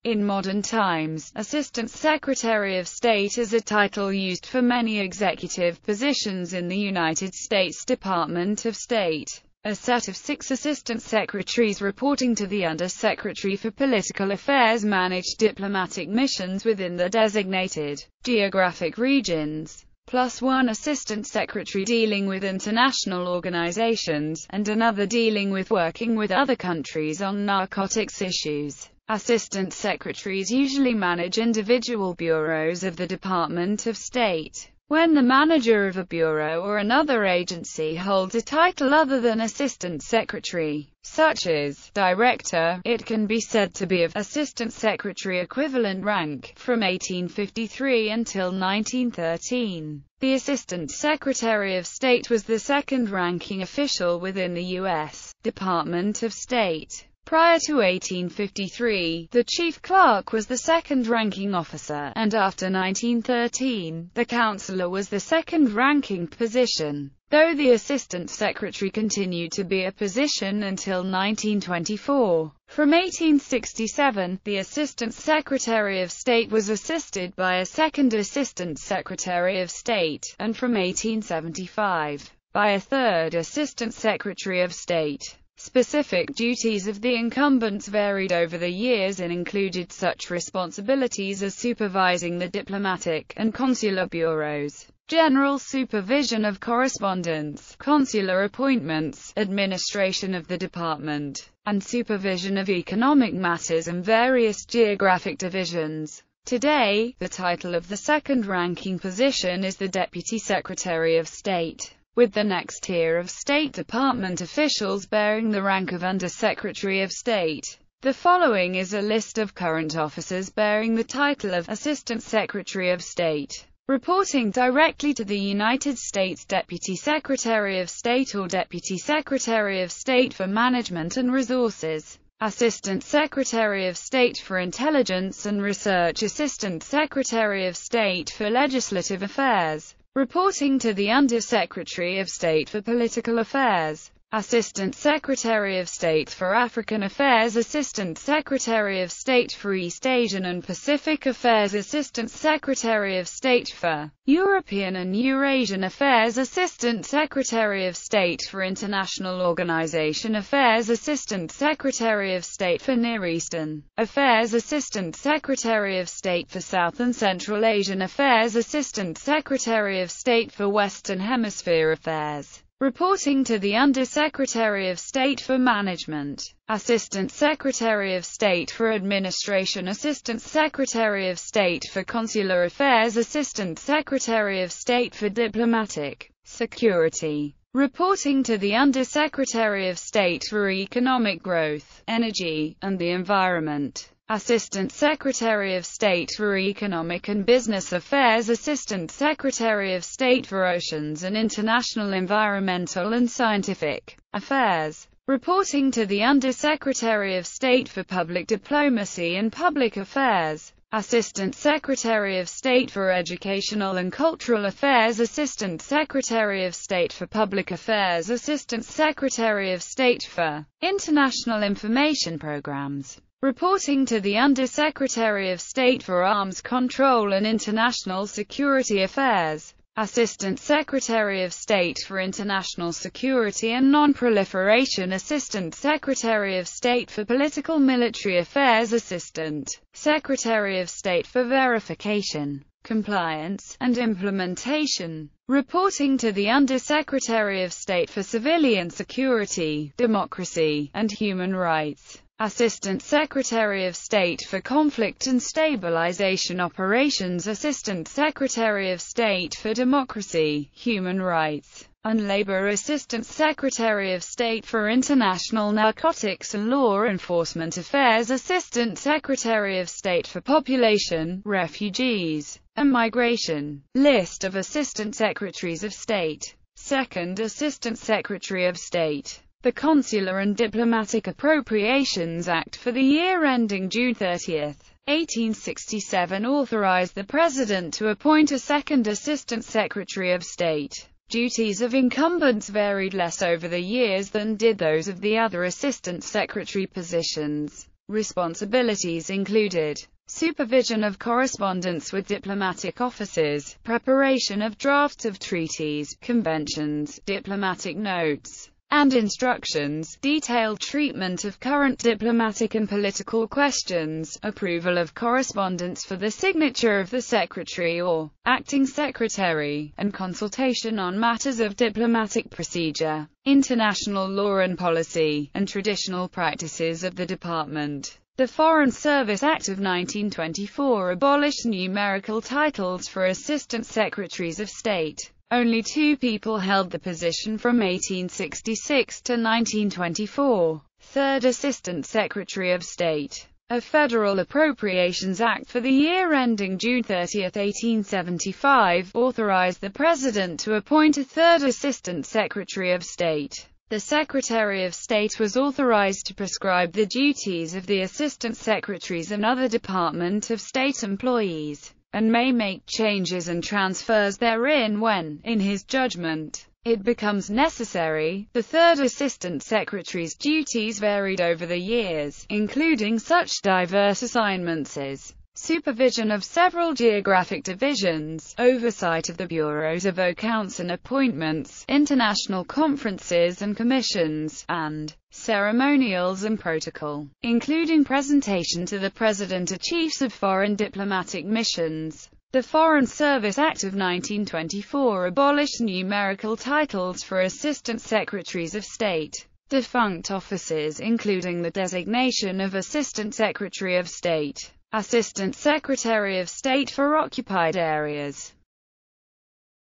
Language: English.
In modern times, Assistant Secretary of State is a title used for many executive positions in the United States Department of State. A set of 6 assistant secretaries reporting to the Undersecretary for Political Affairs manage diplomatic missions within the designated geographic regions, plus 1 assistant secretary dealing with international organizations, and another dealing with working with other countries on narcotics issues. Assistant secretaries usually manage individual bureaus of the Department of State. When the manager of a bureau or another agency holds a title other than assistant secretary, such as director, it can be said to be of assistant secretary equivalent rank. From 1853 until 1913, the Assistant Secretary of State was the second-ranking official within the U.S. Department of State. Prior to 1853, the chief clerk was the second-ranking officer, and after 1913, the counselor was the second-ranking position, though the assistant secretary continued to be a position until 1924. From 1867, the Assistant Secretary of State was assisted by a second Assistant Secretary of State, and from 1875, by a third Assistant Secretary of State. Specific duties of the incumbents varied over the years and included such responsibilities as supervising the diplomatic and consular bureaus, general supervision of correspondence, consular appointments, administration of the department, and supervision of economic matters and various geographic divisions. Today, the title of the second-ranking position is the Deputy Secretary of State, with the next tier of State Department officials bearing the rank of Undersecretary of State. The following is a list of current officers bearing the title of Assistant Secretary of State, reporting directly to the United States Deputy Secretary of State or Deputy Secretary of State for Management and Resources. Assistant Secretary of State for Intelligence and Research, Assistant Secretary of State for Legislative Affairs, reporting to the Undersecretary of State for Political Affairs. Assistant Secretary of State for African Affairs, Assistant Secretary of State for East Asian and Pacific Affairs, Assistant Secretary of State for European and Eurasian Affairs, Assistant Secretary of State for International Organization Affairs, Assistant Secretary of State for Near Eastern Affairs, Assistant Secretary of State for South and Central Asian Affairs, Assistant Secretary of State for Western Hemisphere Affairs, reporting to the Undersecretary of State for Management. Assistant Secretary of State for Administration, Assistant Secretary of State for Consular Affairs, Assistant Secretary of State for Diplomatic Security, reporting to the Undersecretary of State for Economic Growth, Energy, and the Environment. Assistant Secretary of State for Economic and Business Affairs, Assistant Secretary of State for Oceans and International Environmental and Scientific Affairs, reporting to the Undersecretary of State for Public Diplomacy and Public Affairs. Assistant Secretary of State for Educational and Cultural Affairs, Assistant Secretary of State for Public Affairs, Assistant Secretary of State for International Information Programs, reporting to the Undersecretary of State for Arms Control and International Security Affairs. Assistant Secretary of State for International Security and Non-Proliferation, Assistant Secretary of State for Political Military Affairs, Assistant Secretary of State for Verification, Compliance, and Implementation, reporting to the Undersecretary of State for Civilian Security, Democracy, and Human Rights. Assistant Secretary of State for Conflict and Stabilization Operations, Assistant Secretary of State for Democracy, Human Rights, and Labor, Assistant Secretary of State for International Narcotics and Law Enforcement Affairs, Assistant Secretary of State for Population, Refugees, and Migration. List of Assistant Secretaries of State. Second Assistant Secretary of State. The Consular and Diplomatic Appropriations Act for the year ending June 30, 1867 authorized the President to appoint a second Assistant Secretary of State. Duties of incumbents varied less over the years than did those of the other Assistant Secretary positions. Responsibilities included supervision of correspondence with diplomatic offices, preparation of drafts of treaties, conventions, diplomatic notes, and instructions, detailed treatment of current diplomatic and political questions, approval of correspondence for the signature of the secretary or acting secretary, and consultation on matters of diplomatic procedure, international law and policy, and traditional practices of the department. The Foreign Service Act of 1924 abolished numerical titles for Assistant Secretaries of State. Only 2 people held the position from 1866 to 1924. Third Assistant Secretary of State. A Federal Appropriations Act for the year ending June 30, 1875, authorized the President to appoint a third Assistant Secretary of State. The Secretary of State was authorized to prescribe the duties of the Assistant Secretaries and other Department of State employees, and may make changes and transfers therein when, in his judgment, it becomes necessary. The third Assistant Secretary's duties varied over the years, including such diverse assignments as supervision of several geographic divisions, oversight of the bureaus of accounts and appointments, international conferences and commissions, and ceremonials and protocol, including presentation to the President of Chiefs of Foreign Diplomatic Missions. The Foreign Service Act of 1924 abolished numerical titles for Assistant Secretaries of State. Defunct offices, including the designation of Assistant Secretary of State, Assistant Secretary of State for Occupied Areas,